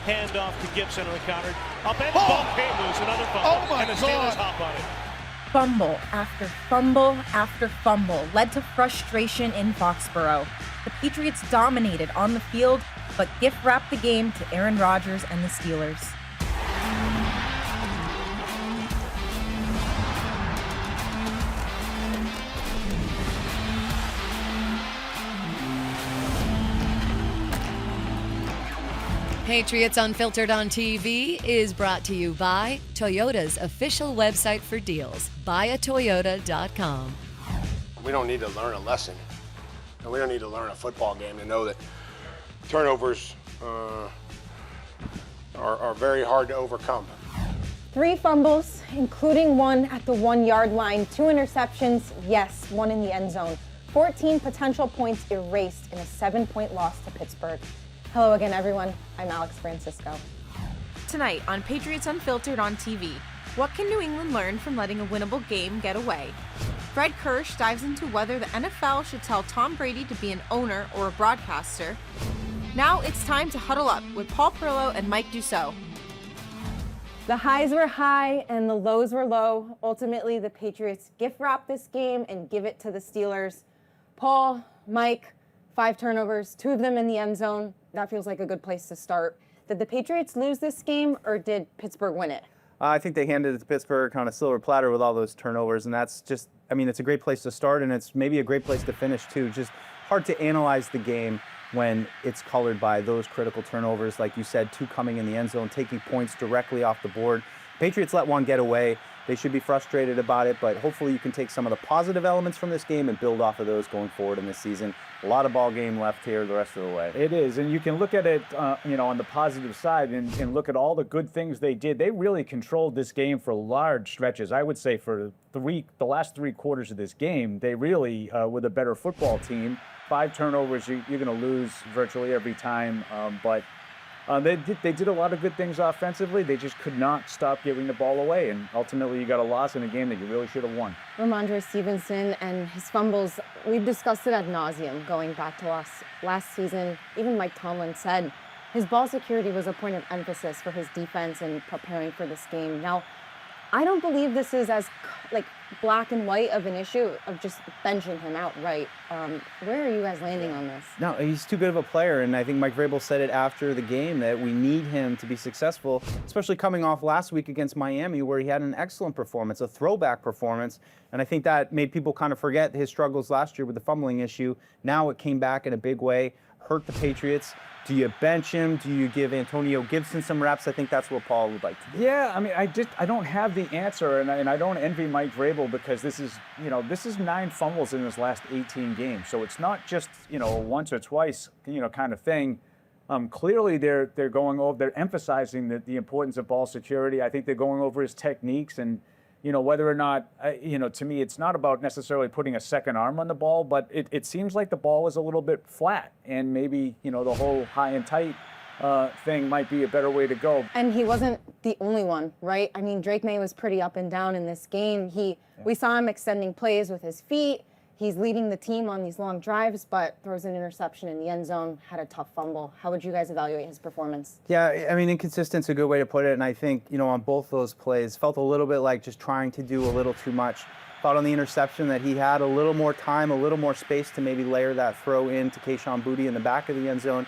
Hand off to Gibson on the counter. Up and the ball came loose. Another fumble. Oh my and the Steelers hop on it. Fumble after fumble after fumble led to frustration in Foxboro. The Patriots dominated on the field, but gift wrapped the game to Aaron Rodgers and the Steelers. Patriots Unfiltered on TV is brought to you by Toyota's official website for deals, buyatoyota.com. We don't need to learn a lesson, and we don't need to learn a football game to know that turnovers are very hard to overcome. 3 fumbles, including one at the 1-yard line, 2 interceptions, yes, 1 in the end zone. 14 potential points erased in a 7-point loss to Pittsburgh. Hello again, everyone. I'm Alex Francisco. Tonight on Patriots Unfiltered on TV, what can New England learn from letting a winnable game get away? Fred Kirsch dives into whether the NFL should tell Tom Brady to be an owner or a broadcaster. Now it's time to huddle up with Paul Perillo and Mike Dussault. The highs were high and the lows were low. Ultimately, the Patriots gift wrap this game and give it to the Steelers. Paul, Mike, 5 turnovers, 2 of them in the end zone. That feels like a good place to start. Did the Patriots lose this game, or did Pittsburgh win it? I think they handed it to Pittsburgh on a silver platter with all those turnovers, and that's just, I mean, it's a great place to start, and it's maybe a great place to finish, too. Just hard to analyze the game when it's colored by those critical turnovers, like you said, 2 coming in the end zone, taking points directly off the board. Patriots let one get away. They should be frustrated about it, but hopefully you can take some of the positive elements from this game and build off of those going forward in this season. A lot of ball game left here the rest of the way. It is, and you can look at it, on the positive side and look at all the good things they did. They really controlled this game for large stretches. I would say for the last 3 quarters of this game, they really were the better football team. 5 turnovers, you're going to lose virtually every time, but they did a lot of good things offensively. They just could not stop giving the ball away, and ultimately you got a loss in a game that you really should have won. Ramondre Stevenson and his fumbles, we've discussed it ad nauseum going back to last season. Even Mike Tomlin said his ball security was a point of emphasis for his defense in preparing for this game. Now, I don't believe this is as black and white of an issue of just benching him outright. Where are you guys landing on this? No, he's too good of a player, and I think Mike Vrabel said it after the game that we need him to be successful, especially coming off last week against Miami where he had an excellent performance, a throwback performance, and I think that made people kind of forget his struggles last year with the fumbling issue. Now it came back in a big way, hurt the Patriots. Do you bench him? Do you give Antonio Gibson some reps? I think that's what Paul would like to do. Yeah, I mean, I don't have the answer, and I don't envy Mike Vrabel because this is 9 fumbles in his last 18 games. So it's not just, once or twice, kind of thing. Clearly they're going over, they're emphasizing the importance of ball security. I think they're going over his techniques and, whether or not, to me, it's not about necessarily putting a second arm on the ball, but it seems like the ball is a little bit flat, and maybe, the whole high and tight thing might be a better way to go. And he wasn't the only one, right? I mean, Drake Maye was pretty up and down in this game. We saw him extending plays with his feet. He's leading the team on these long drives, but throws an interception in the end zone, had a tough fumble. How would you guys evaluate his performance? Yeah, I mean, inconsistent's a good way to put it, and I think, on both those plays, felt a little bit like just trying to do a little too much. Thought on the interception that he had a little more time, a little more space to maybe layer that throw in to Kayshon Boutte in the back of the end zone.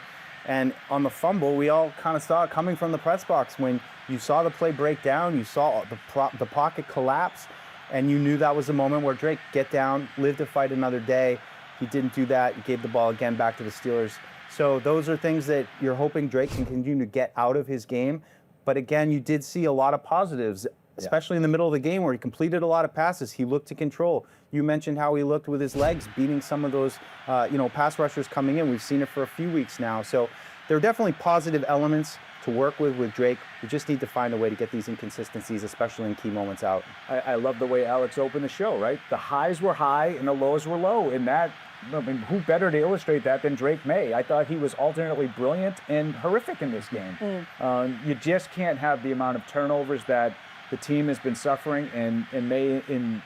And on the fumble, we all kind of saw it coming from the press box. When you saw the play break down, you saw the pocket collapse, and you knew that was the moment where Drake, get down, live to fight another day. He didn't do that. He gave the ball again back to the Steelers. So those are things that you're hoping Drake can continue to get out of his game. But again, you did see a lot of positives, especially in the middle of the game where he completed a lot of passes. He looked to control. You mentioned how he looked with his legs, beating some of those, pass rushers coming in. We've seen it for a few weeks now. So there are definitely positive elements to work with Drake. We just need to find a way to get these inconsistencies, especially in key moments, out. I love the way Alex opened the show, right? The highs were high and the lows were low. And that, who better to illustrate that than Drake Maye? I thought he was alternately brilliant and horrific in this game. You just can't have the amount of turnovers that the team has been suffering, and Maye in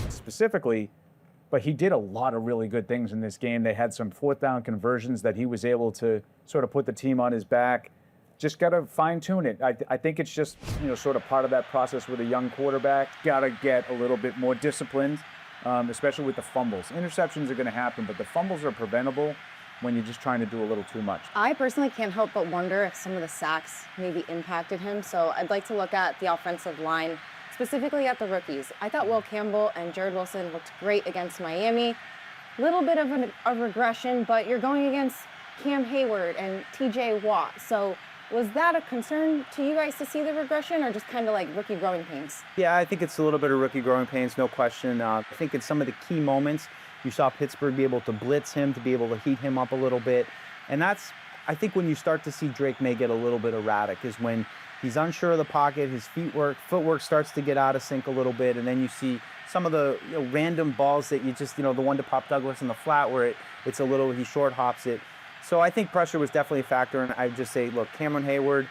specifically, but he did a lot of really good things in this game. They had some 4th down conversions that he was able to sort of put the team on his back. just got to fine tune it. I think it's just, sort of part of that process with a young quarterback. Got to get a little bit more disciplined, especially with the fumbles. Interceptions are going to happen, but the fumbles are preventable when you're just trying to do a little too much. I personally can't help but wonder if some of the sacks maybe impacted him. So I'd like to look at the offensive line, specifically at the rookies. I thought Will Campbell and Jared Wilson looked great against Miami. Little bit of a regression, but you're going against Cam Hayward and TJ Watt. So was that a concern to you guys to see the regression, or just kind of like rookie growing pains? Yeah, I think it's a little bit of rookie growing pains, no question. I think in some of the key moments, you saw Pittsburgh be able to blitz him, to be able to heat him up a little bit. And that's, I think, when you start to see Drake Maye get a little bit erratic, is when he's unsure of the pocket, his footwork starts to get out of sync a little bit, and then you see some of the random balls that you just, the one to Pop Douglas in the flat where it's a little, he short hops it. So I think pressure was definitely a factor, and I would just say, look, Cameron Hayward,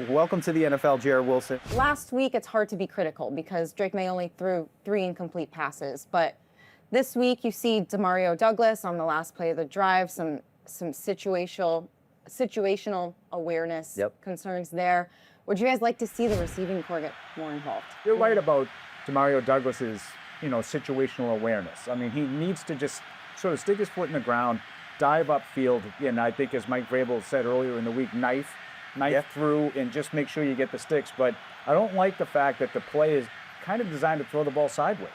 welcome to the NFL, Jared Wilson. Last week, it's hard to be critical because Drake Maye only threw 3 incomplete passes, but this week you see Demario Douglas on the last play of the drive, some situational awareness concerns there. Would you guys like to see the receiving corps get more involved? You're right about Demario Douglas's, situational awareness. I mean, he needs to just sort of stick his foot in the ground, dive upfield, and I think, as Mike Vrabel said earlier in the week, knife through and just make sure you get the sticks. But I don't like the fact that the play is kind of designed to throw the ball sideways.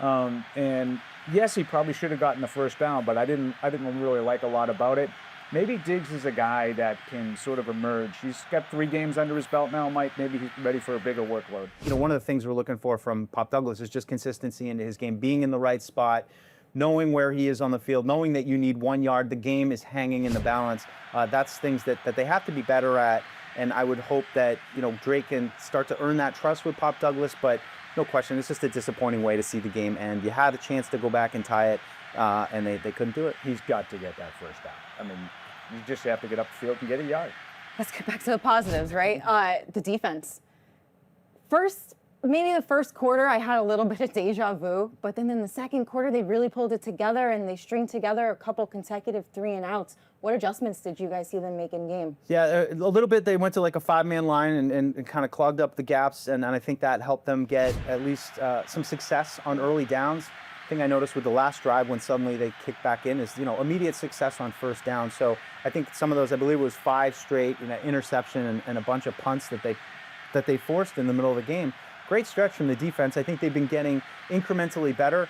And yes, he probably should have gotten the first down, but I didn't really like a lot about it. Maybe Diggs is a guy that can sort of emerge. He's got 3 games under his belt now, Mike. Maybe he's ready for a bigger workload. One of the things we're looking for from Pop Douglas is just consistency into his game, being in the right spot, knowing where he is on the field, knowing that you need 1 yard, the game is hanging in the balance. That's things that they have to be better at, and I would hope that, Drake can start to earn that trust with Pop Douglas, but no question, it's just a disappointing way to see the game end. You had a chance to go back and tie it, and they couldn't do it. He's got to get that first down. I mean, you just have to get up the field and get a yard. Let's get back to the positives, right? The defense. Maybe the first quarter, I had a little bit of deja vu, but then in the second quarter, they really pulled it together, and they stringed together a couple consecutive 3-and-outs. What adjustments did you guys see them make in game? Yeah, a little bit. They went to like a 5-man line and kind of clogged up the gaps, and I think that helped them get at least some success on early downs. The thing I noticed with the last drive when suddenly they kicked back in is, immediate success on first down. So I think some of those, I believe it was 5 straight, interception and a bunch of punts that they forced in the middle of the game. Great stretch from the defense. I think they've been getting incrementally better.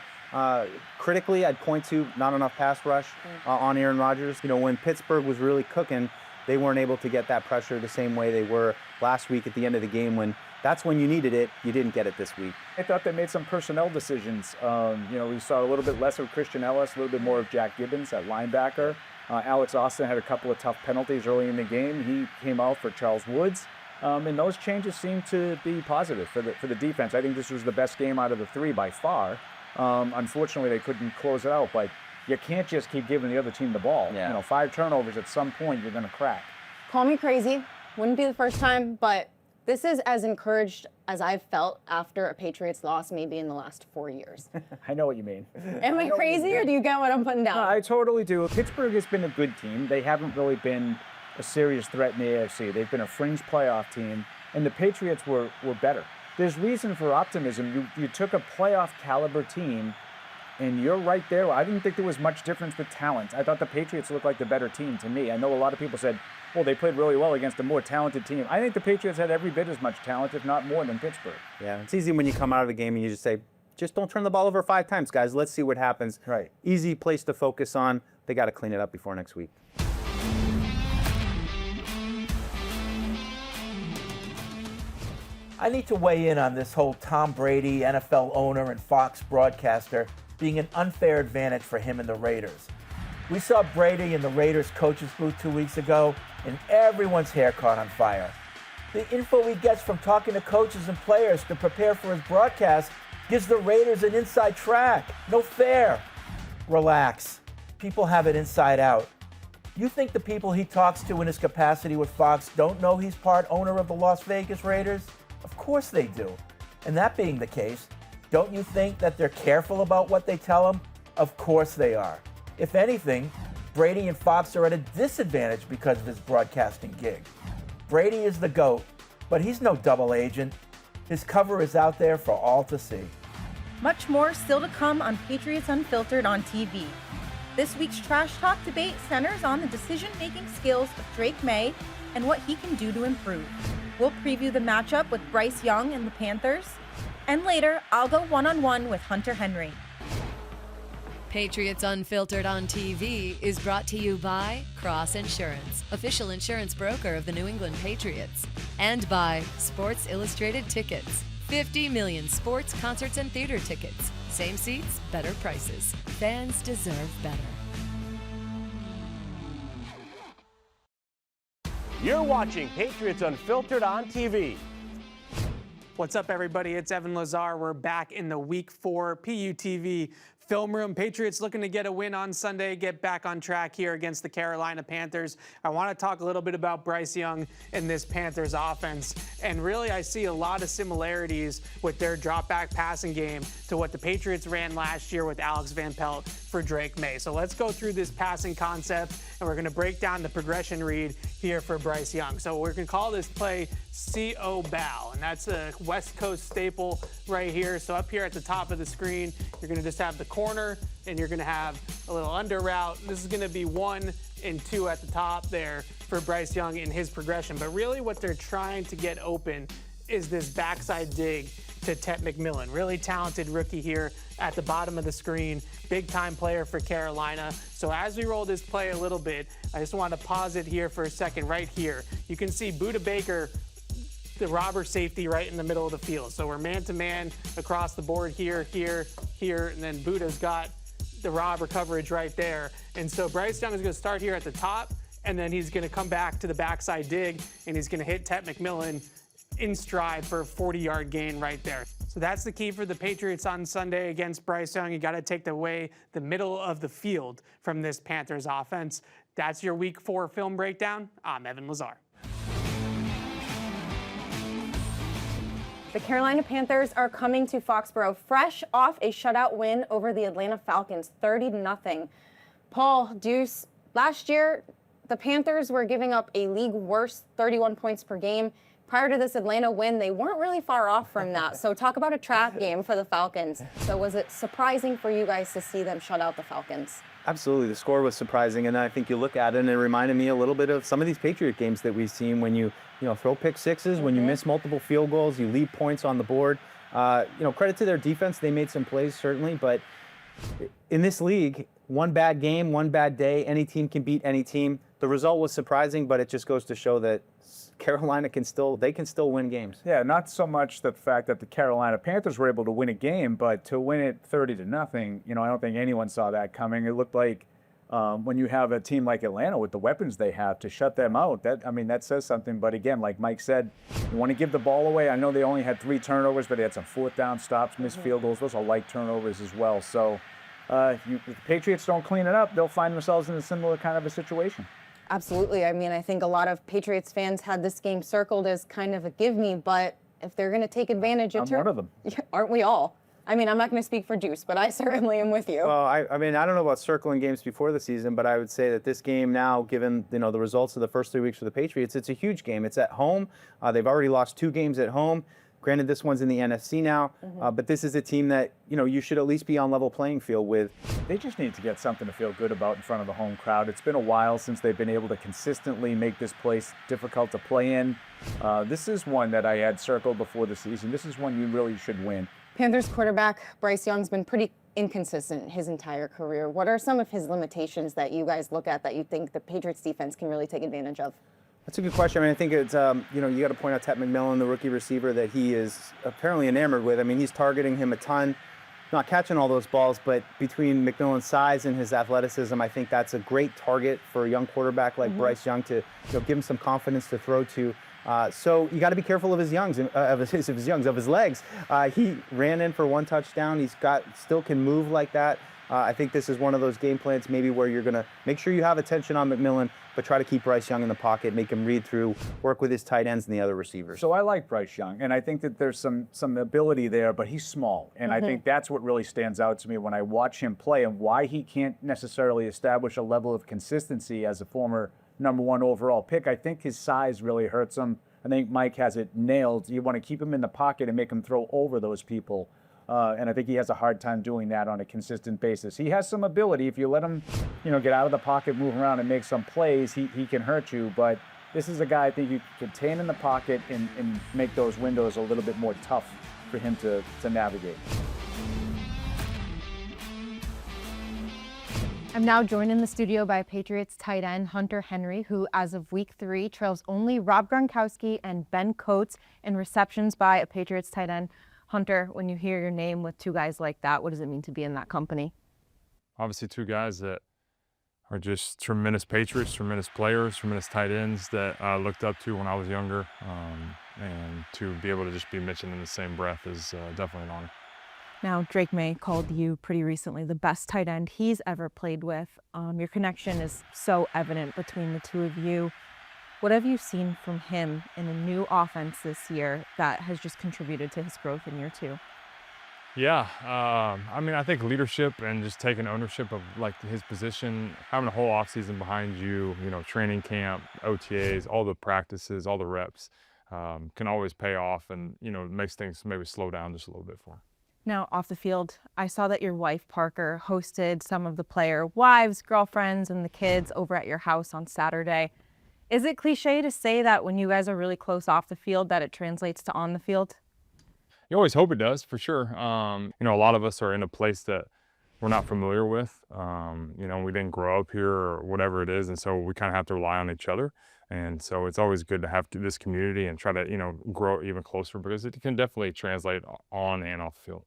Critically, I'd point to not enough pass rush on Aaron Rodgers. When Pittsburgh was really cooking, they weren't able to get that pressure the same way they were last week at the end of the game when that's when you needed it. You didn't get it this week. I thought they made some personnel decisions. We saw a little bit less of Christian Ellis, a little bit more of Jack Gibbons at linebacker. Alex Austin had a couple of tough penalties early in the game. He came out for Charles Woods. And those changes seem to be positive for the defense. I think this was the best game out of the 3 by far. Unfortunately, they couldn't close it out, but you can't just keep giving the other team the ball. Yeah. 5 turnovers, at some point, you're going to crack. Call me crazy. Wouldn't be the first time, but this is as encouraged as I've felt after a Patriots loss maybe in the last 4 years. I know what you mean. Am I crazy, or do you get what I'm putting down? No, I totally do. Pittsburgh has been a good team. They haven't really been a serious threat in the AFC. They've been a fringe playoff team, and the Patriots were better. There's reason for optimism. You took a playoff caliber team, and you're right there. I didn't think there was much difference with talent. I thought the Patriots looked like the better team to me. I know a lot of people said, well, they played really well against a more talented team. I think the Patriots had every bit as much talent, if not more, than Pittsburgh. Yeah, it's easy when you come out of the game and you just say, just don't turn the ball over 5 times, guys. Let's see what happens. Right. Easy place to focus on. They got to clean it up before next week. I need to weigh in on this whole Tom Brady, NFL owner and Fox broadcaster, being an unfair advantage for him and the Raiders. We saw Brady in the Raiders coach's booth 2 weeks ago, and everyone's hair caught on fire. The info he gets from talking to coaches and players to prepare for his broadcast gives the Raiders an inside track. No fair. Relax. People have it inside out. You think the people he talks to in his capacity with Fox don't know he's part owner of the Las Vegas Raiders? Of course they do. And that being the case, don't you think that they're careful about what they tell him? Of course they are. If anything, Brady and Fox are at a disadvantage because of his broadcasting gig. Brady is the GOAT, but he's no double agent. His cover is out there for all to see. Much more still to come on Patriots Unfiltered on TV. This week's Trash Talk debate centers on the decision-making skills of Drake Maye and what he can do to improve. We'll preview the matchup with Bryce Young and the Panthers. And later, I'll go one-on-one with Hunter Henry. Patriots Unfiltered on TV is brought to you by Cross Insurance, official insurance broker of the New England Patriots, and by Sports Illustrated Tickets. 50 million sports, concerts, and theater tickets. Same seats, better prices. Fans deserve better. You're watching Patriots Unfiltered on TV. What's up, everybody? It's Evan Lazar. We're back in the Week 4 PUTV film room. Patriots looking to get a win on Sunday, get back on track here against the Carolina Panthers. I want to talk a little bit about Bryce Young in this Panthers offense. And really, I see a lot of similarities with their drop-back passing game to what the Patriots ran last year with Alex Van Pelt for Drake Maye. So let's go through this passing concept, and we're going to break down the progression read here for Bryce Young. So we're going to call this play CO Bow, and that's a West Coast staple right here. So up here at the top of the screen, you're going to just have the corner, and you're going to have a little under route. This is going to be 1 and 2 at the top there for Bryce Young in his progression. But really what they're trying to get open is this backside dig to Tet McMillan. Really talented rookie here at the bottom of the screen. Big time player for Carolina. So as we roll this play a little bit, I just want to pause it here for a second right here. You can see Budda Baker, the robber safety, right in the middle of the field. So we're man-to-man across the board here, here, here, and then Budda's got the robber coverage right there. And so Bryce Young is going to start here at the top, and then he's going to come back to the backside dig, and he's going to hit Tet McMillan in stride for a 40-yard gain right there. So that's the key for the Patriots on Sunday against Bryce Young. You got to take away the middle of the field from this Panthers offense. That's your Week 4 film breakdown. I'm Evan Lazar. The Carolina Panthers are coming to Foxboro fresh off a shutout win over the Atlanta Falcons, 30-0. Paul, Deuce, last year, the Panthers were giving up a league worst 31 points per game. Prior to this Atlanta win, they weren't really far off from that. So talk about a trap game for the Falcons. So was it surprising for you guys to see them shut out the Falcons? Absolutely. The score was surprising, and I think you look at it and it reminded me a little bit of some of these Patriot games that we've seen when you throw pick sixes, when you miss multiple field goals, you leave points on the board. Credit to their defense. They made some plays, certainly, but in this league, one bad game, one bad day, any team can beat any team. The result was surprising, but it just goes to show that Carolina can still win games. Yeah, not so much the fact that the Carolina Panthers were able to win a game, but to win it 30-0, I don't think anyone saw that coming. It looked like when you have a team like Atlanta with the weapons they have to shut them out, that says something. But again, like Mike said, you want to give the ball away. I know they only had 3 turnovers, but they had some 4th down stops, missed field goals. Those are light turnovers as well. So if the Patriots don't clean it up, they'll find themselves in a similar kind of a situation. Absolutely. I mean, I think a lot of Patriots fans had this game circled as kind of a give me, but if they're going to take advantage of it, one of them. Aren't we all? I mean, I'm not going to speak for Deuce, but I certainly am with you. Well, I don't know about circling games before the season, but I would say that this game now, given the results of the first 3 weeks for the Patriots, it's a huge game. It's at home. They've already lost 2 games at home. Granted, this one's in the NFC now, but this is a team that you should at least be on level playing field with. They just need to get something to feel good about in front of the home crowd. It's been a while since they've been able to consistently make this place difficult to play in. This is one that I had circled before the season. This is one you really should win. Panthers quarterback Bryce Young's been pretty inconsistent his entire career. What are some of his limitations that you guys look at that you think the Patriots defense can really take advantage of? That's a good question. I mean, I think it's, you got to point out Tet McMillan, the rookie receiver that he is apparently enamored with. I mean, he's targeting him a ton, not catching all those balls, but between McMillan's size and his athleticism, I think that's a great target for a young quarterback like Bryce Young to give him some confidence to throw to. So you got to be careful of his legs. He ran in for 1 touchdown. He's still can move like that. I think this is one of those game plans maybe where you're going to make sure you have attention on McMillan, but try to keep Bryce Young in the pocket, make him read through, work with his tight ends and the other receivers. So I like Bryce Young, and I think that there's some ability there, but he's small. And I think that's what really stands out to me when I watch him play and why he can't necessarily establish a level of consistency as a former #1 overall pick. I think his size really hurts him. I think Mike has it nailed. You want to keep him in the pocket and make him throw over those people. And I think he has a hard time doing that on a consistent basis. He has some ability. If you let him, get out of the pocket, move around, and make some plays, he can hurt you. But this is a guy I think you can contain in the pocket and make those windows a little bit more tough for him to navigate. I'm now joined in the studio by Patriots tight end Hunter Henry, who as of week 3 trails only Rob Gronkowski and Ben Coates in receptions by a Patriots tight end. Hunter, when you hear your name with 2 guys like that, what does it mean to be in that company? Obviously 2 guys that are just tremendous Patriots, tremendous players, tremendous tight ends that I looked up to when I was younger. And to be able to just be mentioned in the same breath is definitely an honor. Now, Drake Maye called you pretty recently the best tight end he's ever played with. Your connection is so evident between the 2 of you. What have you seen from him in a new offense this year that has just contributed to his growth in year 2? Yeah, I think leadership and just taking ownership of like his position, having a whole offseason behind you, training camp, OTAs, all the practices, all the reps, can always pay off and, makes things maybe slow down just a little bit for him. Now, off the field, I saw that your wife, Parker, hosted some of the player wives, girlfriends, and the kids over at your house on Saturday. Is it cliche to say that when you guys are really close off the field that it translates to on the field? You always hope it does, for sure. A lot of us are in a place that we're not familiar with. We didn't grow up here or whatever it is, and so we kind of have to rely on each other. And so it's always good to have this community and try to, grow even closer because it can definitely translate on and off the field.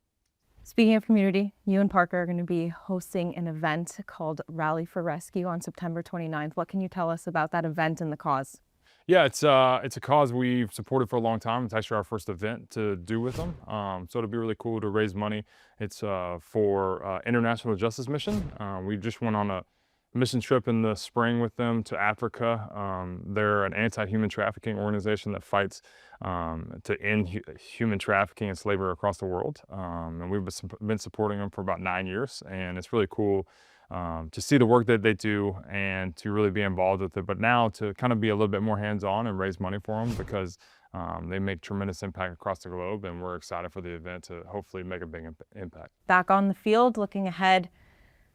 Speaking of community, you and Parker are going to be hosting an event called Rally for Rescue on September 29th. What can you tell us about that event and the cause? Yeah, it's a cause we've supported for a long time. It's actually our first event to do with them. So it'll be really cool to raise money. It's for International Justice Mission. We just went on a mission trip in the spring with them to Africa. They're an anti-human trafficking organization that fights to end human trafficking and slavery across the world. And we've been supporting them for about 9 years. And it's really cool to see the work that they do and to really be involved with it. But now to kind of be a little bit more hands-on and raise money for them because they make tremendous impact across the globe. And we're excited for the event to hopefully make a big impact. Back on the field, looking ahead,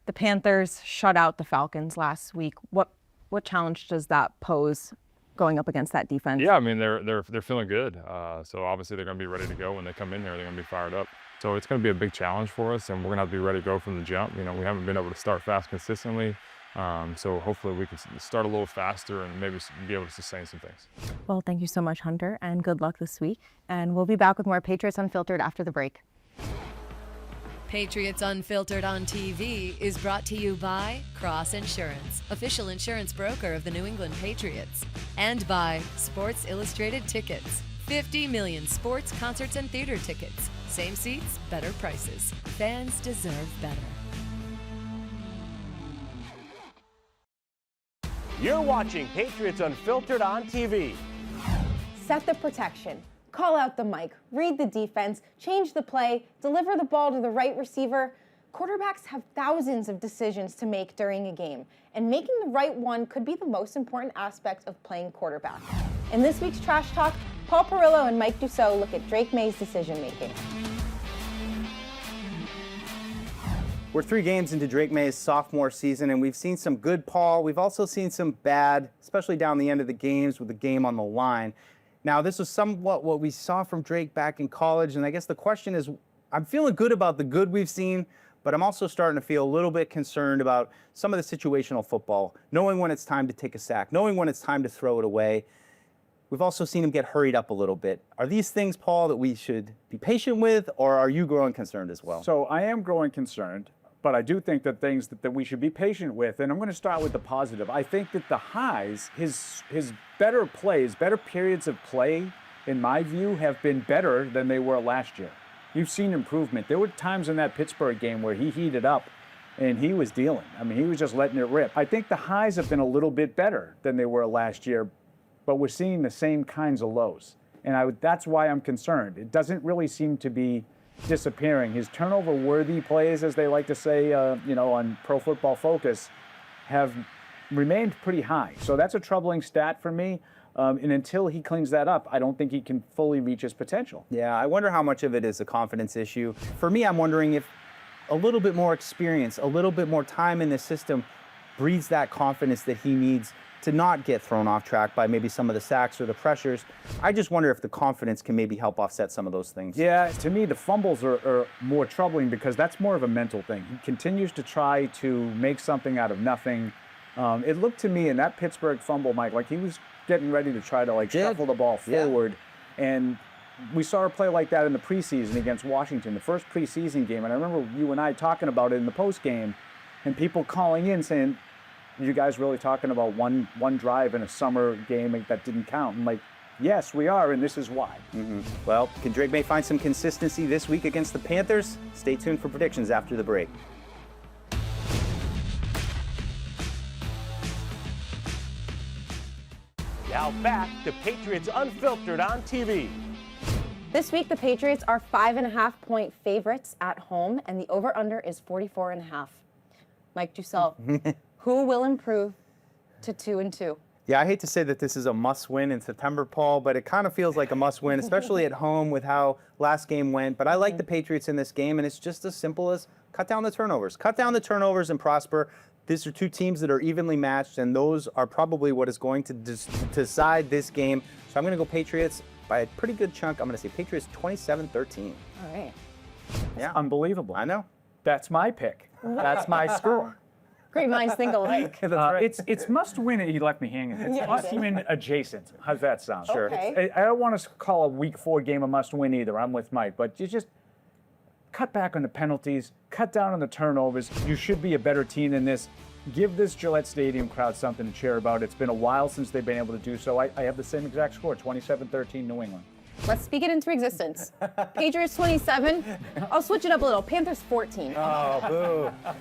the Panthers shut out the Falcons last week. What challenge does that pose going up against that defense? Yeah, they're feeling good. So obviously they're going to be ready to go when they come in here. They're going to be fired up. So it's going to be a big challenge for us, and we're going to have to be ready to go from the jump. We haven't been able to start fast consistently. So hopefully we can start a little faster and maybe be able to sustain some things. Well, thank you so much, Hunter, and good luck this week. And we'll be back with more Patriots Unfiltered after the break. Patriots Unfiltered on TV is brought to you by Cross Insurance, official insurance broker of the New England Patriots, and by Sports Illustrated Tickets, 50 million sports, concerts, and theater tickets. Same seats, better prices. Fans deserve better. You're watching Patriots Unfiltered on TV. Set the protection, call out the mic, read the defense, change the play, deliver the ball to the right receiver. Quarterbacks have thousands of decisions to make during a game, and making the right one could be the most important aspect of playing quarterback. In this week's Trash Talk, Paul Perillo and Mike Dussault look at Drake Maye's decision-making. We're 3 games into Drake Maye's sophomore season, and we've seen some good Paul. We've also seen some bad, especially down the end of the games with the game on the line. Now, this was somewhat what we saw from Drake back in college, and I guess the question is, I'm feeling good about the good we've seen, but I'm also starting to feel a little bit concerned about some of the situational football, knowing when it's time to take a sack, knowing when it's time to throw it away. We've also seen him get hurried up a little bit. Are these things, Paul, that we should be patient with, or are you growing concerned as well? So I am growing concerned, but I do think that things that we should be patient with, and I'm going to start with the positive. I think that the highs, his better plays, better periods of play, in my view, have been better than they were last year. You've seen improvement. There were times in that Pittsburgh game where he heated up and he was dealing. He was just letting it rip. I think the highs have been a little bit better than they were last year, but we're seeing the same kinds of lows. And that's why I'm concerned. It doesn't really seem to be disappearing. His turnover-worthy plays, as they like to say, on Pro Football Focus, have remained pretty high. So that's a troubling stat for me. And until he cleans that up, I don't think he can fully reach his potential. Yeah, I wonder how much of it is a confidence issue. For me, I'm wondering if a little bit more experience, a little bit more time in the system breeds that confidence that he needs to not get thrown off track by maybe some of the sacks or the pressures. I just wonder if the confidence can maybe help offset some of those things. Yeah, to me, the fumbles are more troubling because that's more of a mental thing. He continues to try to make something out of nothing. It looked to me in that Pittsburgh fumble, Mike, like he was getting ready to try to shuffle the ball forward. And we saw a play like that in the preseason against Washington, the first preseason game. And I remember you and I talking about it in the post game and people calling in saying, you guys really talking about one drive in a summer game that didn't count? I'm like, yes, we are, and this is why. Well, can Drake Maye find some consistency this week against the Panthers? Stay tuned for predictions after the break. Now back to Patriots Unfiltered on TV. This week, the Patriots are 5.5-point favorites at home, and the over-under is 44.5. Mike Dussault, who will improve to 2-2? Yeah, I hate to say that this is a must-win in September, Paul, but it kind of feels like a must-win, especially at home with how last game went. But I like the Patriots in this game, and it's just as simple as cut down the turnovers. Cut down the turnovers and prosper. These are two teams that are evenly matched, and those are probably what is going to decide this game. So I'm going to go Patriots by a pretty good chunk. I'm going to say Patriots 27-13. All right. Yeah, Unbelievable. I know. That's my pick. That's my score. Great minds think alike. It's must win. You left me hanging. It's must win adjacent. How's that sound? Sure. Okay. I don't want to call a Week 4 game a must win either. I'm with Mike, but you just cut back on the penalties, cut down on the turnovers. You should be a better team than this. Give this Gillette Stadium crowd something to cheer about. It's been a while since they've been able to do so. I have the same exact score, 27-13 New England. Let's speak it into existence. Patriots 27. I'll switch it up a little. Panthers 14. Oh, boo.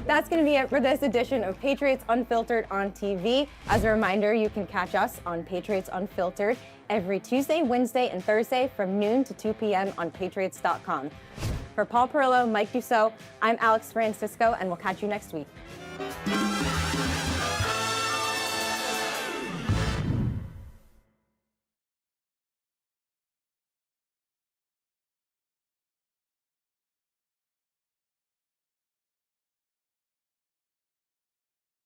That's going to be it for this edition of Patriots Unfiltered on TV. As a reminder, you can catch us on Patriots Unfiltered every Tuesday, Wednesday, and Thursday from noon to 2 p.m. on Patriots.com. For Paul Perillo, Mike Dussault, I'm Alex Francisco, and we'll catch you next week.